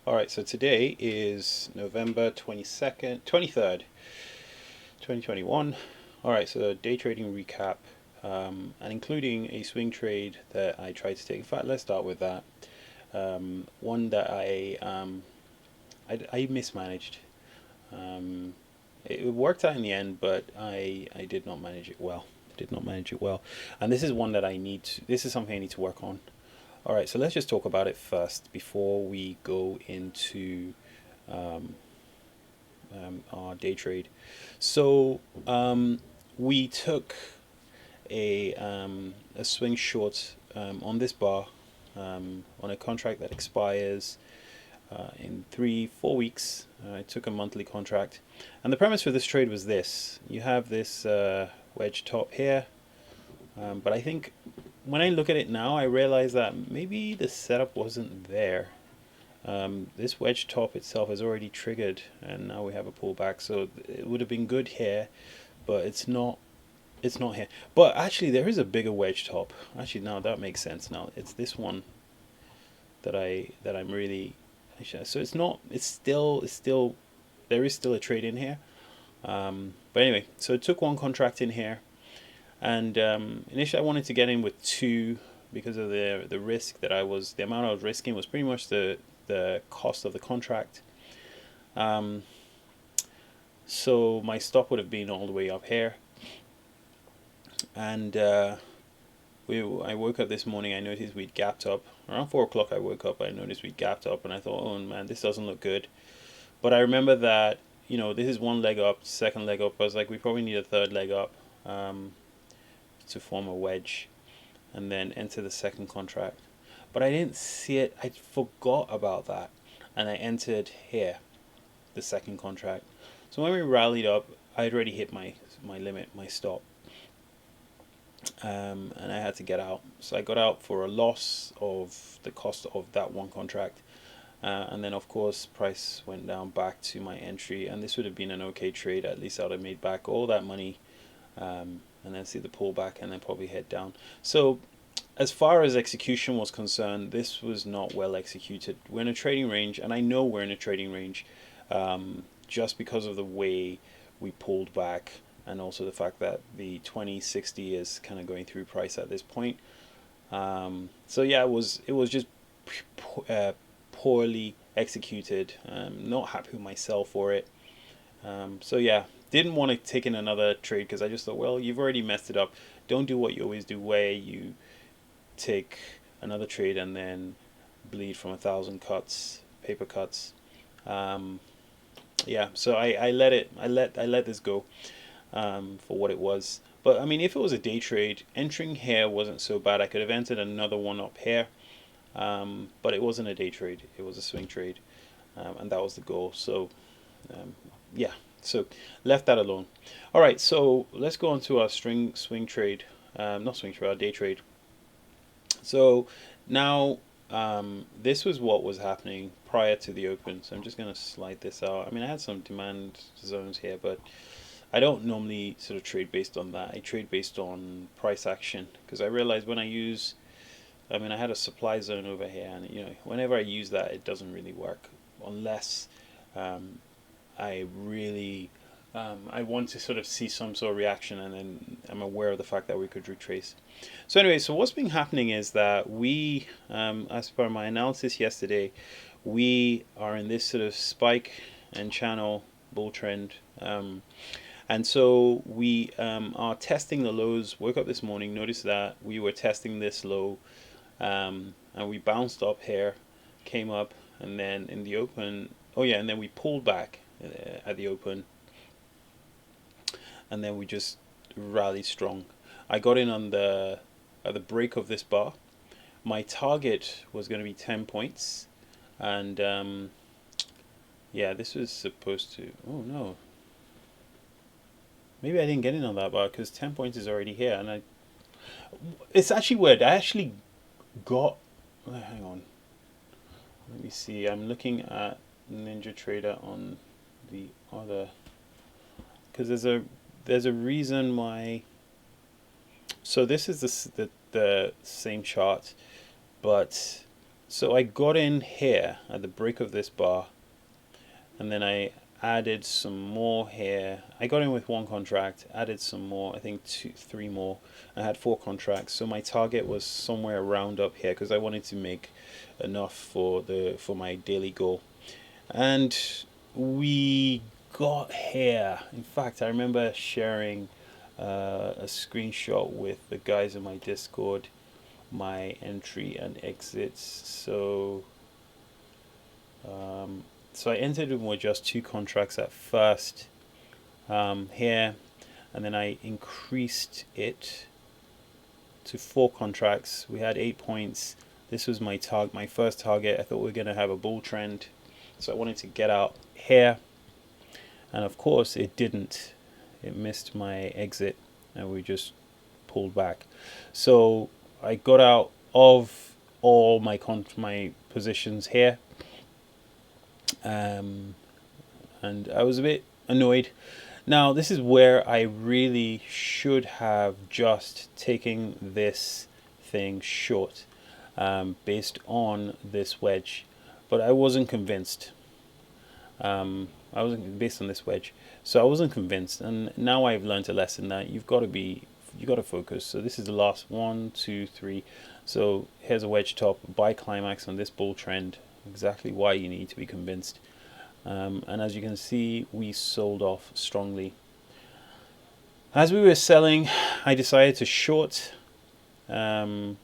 All right, so today is November 22nd, 23rd, 2021. All right, so day trading recap, and including a swing trade that I tried to take. In fact, let's start with that. One that I mismanaged. Um, it worked out in the end, but I did not manage it well. Did not manage it well, and this is one that I need to. This is something I need to work on. All right, so let's just talk about it first before we go into um, our day trade. So we took a swing short on this bar on a contract that expires in 3-4 weeks. I took a monthly contract, and the premise for this trade was this: you have this wedge top here, but I think when I look at it now, I realize that maybe the setup wasn't there. This wedge top itself is already triggered, and now we have a pullback. So it would have been good here, but it's not. It's not here. But actually, there is a bigger wedge top. Actually, now that makes sense. Now it's this one that I'm really. So it's not. It's still. There is still a trade in here. But anyway, so it took one contract in here, and initially I wanted to get in with two because of the risk that the amount I was risking was pretty much the cost of the contract. Um, so my stop would have been all the way up here, and I woke up this morning. I noticed we'd gapped up around 4 o'clock. I woke up. I noticed we'd gapped up, and I thought, oh man, this doesn't look good. But I remember that this is one leg up, second leg up. I was like, we probably need a third leg up um, to form a wedge, and then enter the second contract. But I didn't see it. I forgot about that, and I entered here, the second contract. So when we rallied up, I'd already hit my limit, my stop, and I had to get out. So I got out for a loss of the cost of that one contract, and then of course price went down back to my entry, and this would have been an okay trade. At least I would have made back all that money, and then see the pullback, and then probably head down. So as far as execution was concerned, this was not well executed. We're in a trading range, and I know we're in a trading range just because of the way we pulled back, and also the fact that the 2060 is kind of going through price at this point. So yeah, it was just poorly executed. Not happy with myself for it. So yeah, didn't want to take in another trade because I just thought, well, you've already messed it up. Don't do what you always do, where you take another trade and then bleed from 1,000 cuts, paper cuts. Um, yeah, so I let it. I let this go for what it was. But I mean, if it was a day trade, entering here wasn't so bad. I could have entered another one up here, but it wasn't a day trade. It was a swing trade, and that was the goal. So um, yeah, so left that alone. All right, so let's go on to our swing trade, not swing trade, our day trade. So now this was what was happening prior to the open. So I'm just going to slide this out. I mean, I had some demand zones here, but I don't normally sort of trade based on that. I trade based on price action because I realized when I use, I mean, I had a supply zone over here, and whenever I use that, it doesn't really work unless um, I really I want to sort of see some sort of reaction, and then I'm aware of the fact that we could retrace. So anyway, so what's been happening is that as per my analysis yesterday, we are in this sort of spike and channel bull trend. And so we are testing the lows. Woke up this morning, noticed that we were testing this low, and we bounced up here, came up, and then in the open, oh yeah, and then we pulled back at the open, and then we just rallied strong. I got in on the at the break of this bar. My target was going to be 10 points, and yeah, this was supposed to. Oh no, maybe I didn't get in on that bar because 10 points is already here, and it's actually weird. I actually got. Hang on, let me see. I'm looking at Ninja Trader on the other, because there's a reason why. So this is the same chart, but So I got in here at the break of this bar, and then I added some more here. I got in with one contract, added some more, I think two, three more. I had four contracts, so my target was somewhere around up here because I wanted to make enough for my daily goal. And we got here. In fact, I remember sharing a screenshot with the guys in my Discord, my entry and exits. Um, so I entered with just two contracts at first here, and then I increased it to four contracts. We had 8 points. This was my first target. I thought we were gonna have a bull trend, so I wanted to get out here, and of course it didn't. It missed my exit, and we just pulled back. So I got out of all my positions here, um, and I was a bit annoyed. Now this is where I really should have just taken this thing short, based on this wedge, but I wasn't convinced. I wasn't based on this wedge, so I wasn't convinced. And now I've learned a lesson that you got to focus. So this is the last one, two, three. So here's a wedge top, buy climax on this bull trend. Exactly why you need to be convinced. And as you can see, we sold off strongly. As we were selling, I decided to short. I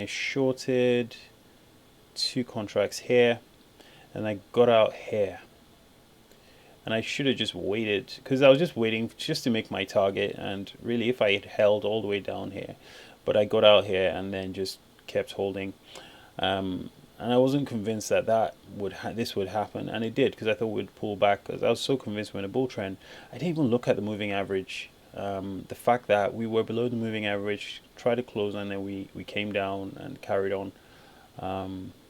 shorted two contracts here, and I got out here. And I should have just waited, because I was just waiting just to make my target, and really if I had held all the way down here, but I got out here and then just kept holding. And I wasn't convinced that this would happen, and it did, because I thought we'd pull back, because I was so convinced we're in a bull trend. I didn't even look at the moving average. The fact that we were below the moving average, tried to close, and then we came down and carried on.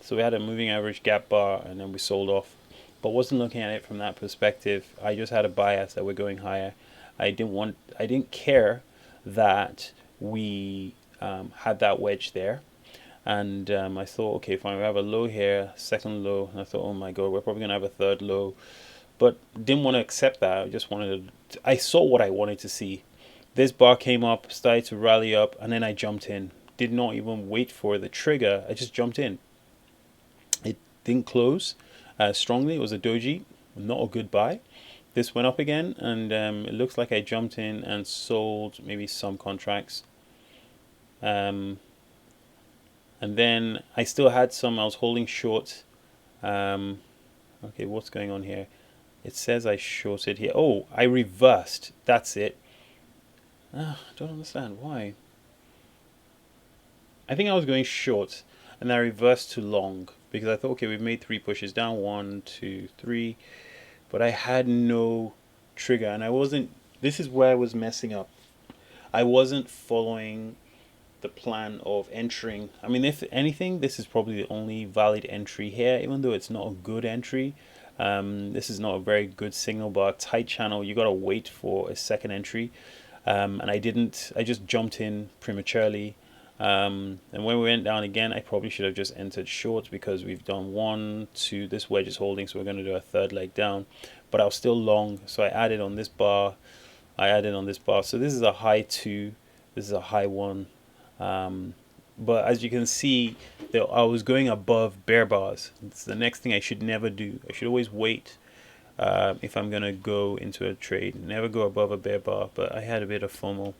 So we had a moving average gap bar, and then we sold off, but wasn't looking at it from that perspective. I just had a bias that we're going higher. I didn't care that we had that wedge there. And I thought, okay, fine, we have a low here, second low, and I thought, oh my god, we're probably gonna have a third low, but didn't want to accept that. I just wanted to, I saw what I wanted to see. This bar came up, started to rally up, and then I jumped in. Did not even wait for the trigger, I just jumped in. It didn't close strongly. It was a doji, not a good buy. This went up again, and it looks like I jumped in and sold maybe some contracts. Um, and then I still had some I was holding short. Okay, what's going on here? It says I shorted here. Oh, I reversed. That's it. I don't understand why. I think I was going short, and I reversed to long because I thought, okay, we've made three pushes down, 1, 2, 3, but I had no trigger, and I wasn't. This is where I was messing up. I wasn't following the plan of entering. I mean, if anything, this is probably the only valid entry here, even though it's not a good entry. This is not a very good signal bar. Tight channel, you gotta wait for a second entry. And I didn't. I just jumped in prematurely. And when we went down again, I probably should have just entered short because we've done 1, 2. This wedge is holding, so we're going to do a third leg down. But I was still long, so I added on this bar. So this is a high 2. This is a high 1. But as you can see, I was going above bear bars. It's the next thing I should never do. I should always wait if I'm going to go into a trade. Never go above a bear bar, but I had a bit of FOMO.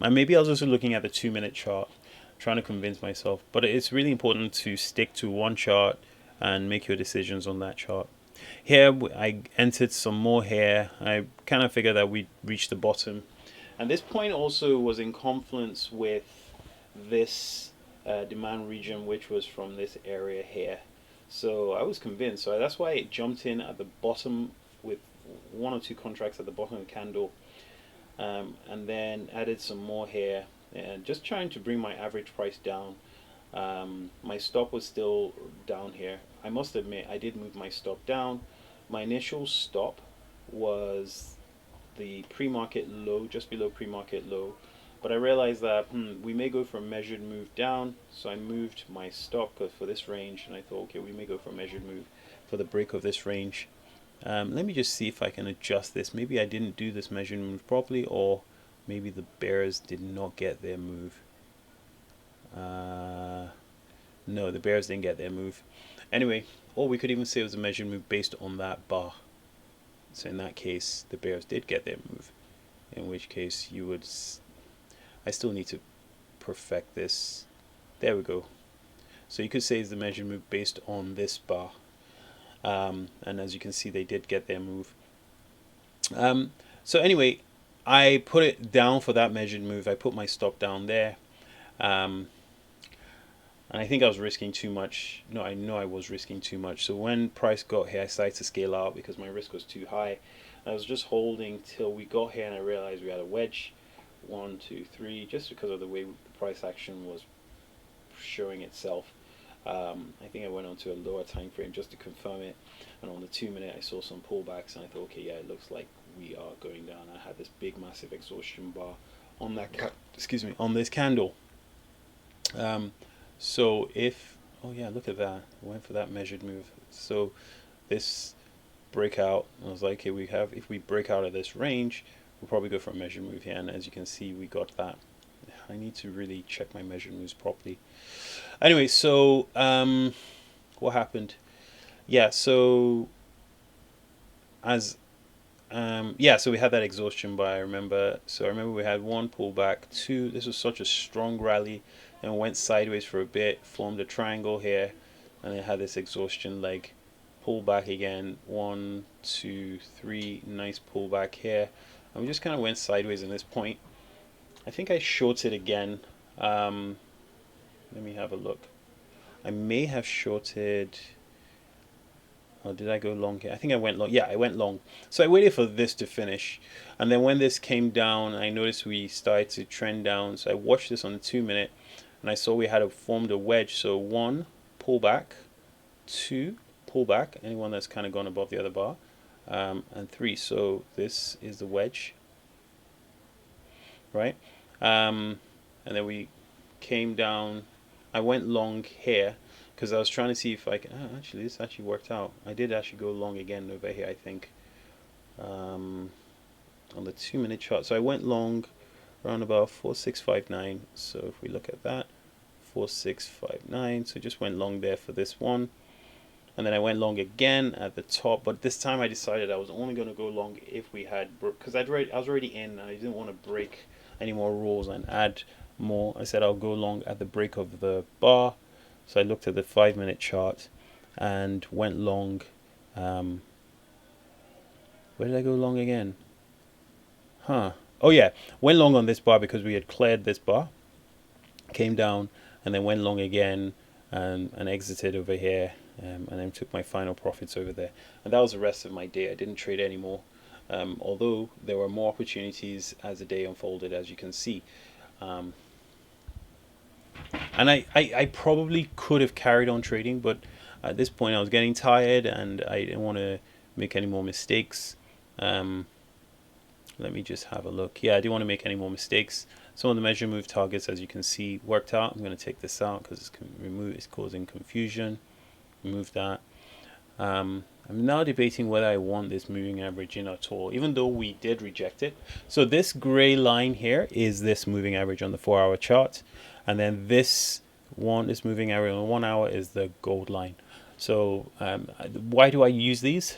And maybe I was also looking at the 2-minute chart, trying to convince myself. But it's really important to stick to one chart and make your decisions on that chart. Here, I entered some more here. I kind of figured that we'd reach the bottom. And this point also was in confluence with this demand region, which was from this area here. So I was convinced. So that's why I jumped in at the bottom with 1 or 2 contracts at the bottom of the candle. And then added some more here, and just trying to bring my average price down. My stop was still down here. I must admit I did move my stop down. My initial stop was the pre-market low, just below pre-market low, But I realized that we may go for a measured move down, so I moved my stop for this range, and I thought, okay, we may go for a measured move for the break of this range. Let me just see if I can adjust this. Maybe I didn't do this measured move properly, or maybe the bears did not get their move. No, the bears didn't get their move. Anyway, or we could even say it was a measured move based on that bar. So in that case, the bears did get their move. In which case, you would. I still need to perfect this. There we go. So you could say it's the measured move based on this bar. And as you can see, they did get their move. So anyway, I put it down for that measured move. I put my stop down there. And I think I was risking too much. No, I know I was risking too much. So when price got here, I started to scale out because my risk was too high. I was just holding till we got here, and I realized we had a wedge. 1, 2, 3, just because of the way the price action was showing itself. I think I went on to a lower time frame just to confirm it, and on the 2-minute I saw some pullbacks, and I thought, okay, yeah, it looks like we are going down. I had this big massive exhaustion bar on that on this candle. So if, oh yeah, look at that, I went for that measured move. So this breakout, I was like, okay, if we break out of this range, we'll probably go for a measured move here, and as you can see, we got that. I need to really check my measured moves properly. Anyway, so what happened? Yeah, so so we had that exhaustion buy. I remember we had one pullback, two. This was such a strong rally, and went sideways for a bit, formed a triangle here, and it had this exhaustion leg. Pull back again, 1, 2, 3, nice pullback here, and we just kind of went sideways in this point. I think I shorted again. Let me have a look. I may have shorted. Or did I go long here? I think I went long. Yeah, I went long. So I waited for this to finish, and then when this came down, I noticed we started to trend down. So I watched this on the 2-minute, and I saw we had formed a wedge. So 1, pull back, 2, pull back. Anyone that's kind of gone above the other bar, and 3. So this is the wedge, right? And then we came down. I went long here because I was trying to see if I can. Oh, actually, this actually worked out. I did actually go long again over here, I think, on the 2-minute chart. So I went long around about 4659. So if we look at that, 4659. So just went long there for this one, and then I went long again at the top. But this time I decided I was only going to go long if we had, because I was already in, and I didn't want to break any more rules and add more. I said I'll go long at the break of the bar. So I looked at the 5-minute chart and went long. Where did I go long again? Oh yeah, went long on this bar because we had cleared this bar, came down, and then went long again, and exited over here, and then took my final profits over there. And that was the rest of my day. I didn't trade anymore. Although there were more opportunities as the day unfolded, as you can see. And I probably could have carried on trading, but at this point I was getting tired and I didn't want to make any more mistakes. Let me just have a look. Yeah, I didn't want to make any more mistakes. Some of the measure move targets, as you can see, worked out. I'm going to take this out because it's causing confusion. Remove that. I'm now debating whether I want this moving average in at all, even though we did reject it. So this gray line here is this moving average on the 4-hour chart, and then this moving average on 1 hour is the gold line. So why do I use these?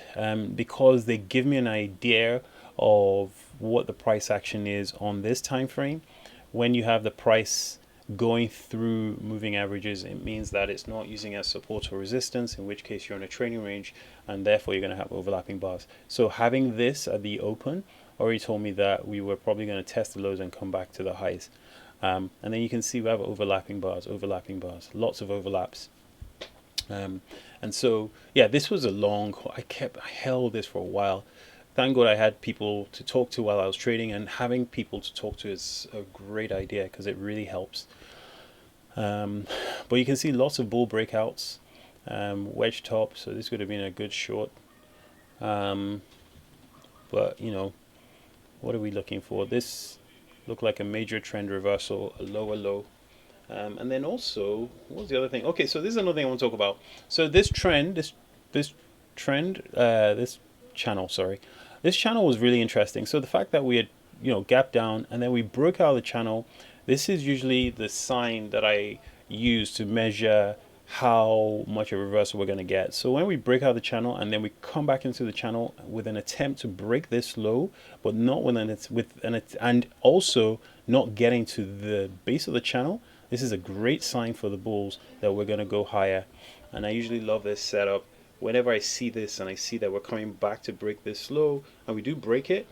Because they give me an idea of what the price action is on this time frame. When you have the price going through moving averages, it means that it's not using as support or resistance, in which case you're in a trading range, and therefore you're going to have overlapping bars. So having this at the open already told me that we were probably going to test the lows and come back to the highs. And then you can see we have overlapping bars, lots of overlaps. And so yeah, this was a long. I held this for a while. Thank God I had people to talk to while I was trading, and having people to talk to is a great idea because it really helps. But you can see lots of bull breakouts, wedge top, so this would have been a good short. But you know, what are we looking for? This looked like a major trend reversal, a lower low. And then also, what was the other thing? Okay, so this is another thing I want to talk about. So this trend, this channel, sorry, this channel was really interesting. So the fact that we had, gapped down and then we broke out of the channel, this is usually the sign that I use to measure how much of a reversal we're going to get. So when we break out of the channel and then we come back into the channel with an attempt to break this low, but not and also not getting to the base of the channel, this is a great sign for the bulls that we're going to go higher. And I usually love this setup. Whenever I see this and I see that we're coming back to break this low and we do break it,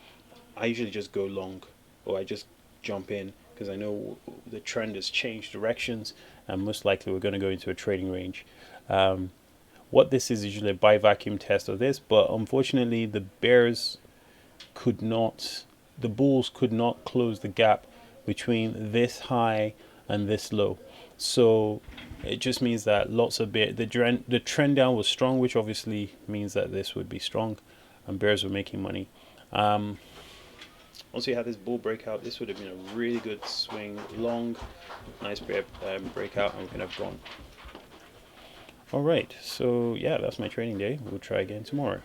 I usually just go long, or I just jump in, because I know the trend has changed directions and most likely we're going to go into a trading range. What this is usually a buy vacuum test of this, but unfortunately the bulls could not close the gap between this high and this low. So it just means that the trend down was strong, which obviously means that this would be strong and bears were making money. Once you had this bull breakout, this would have been a really good swing long, nice breakout, and we could have gone. All right, so yeah, that's my trading day. We'll try again tomorrow.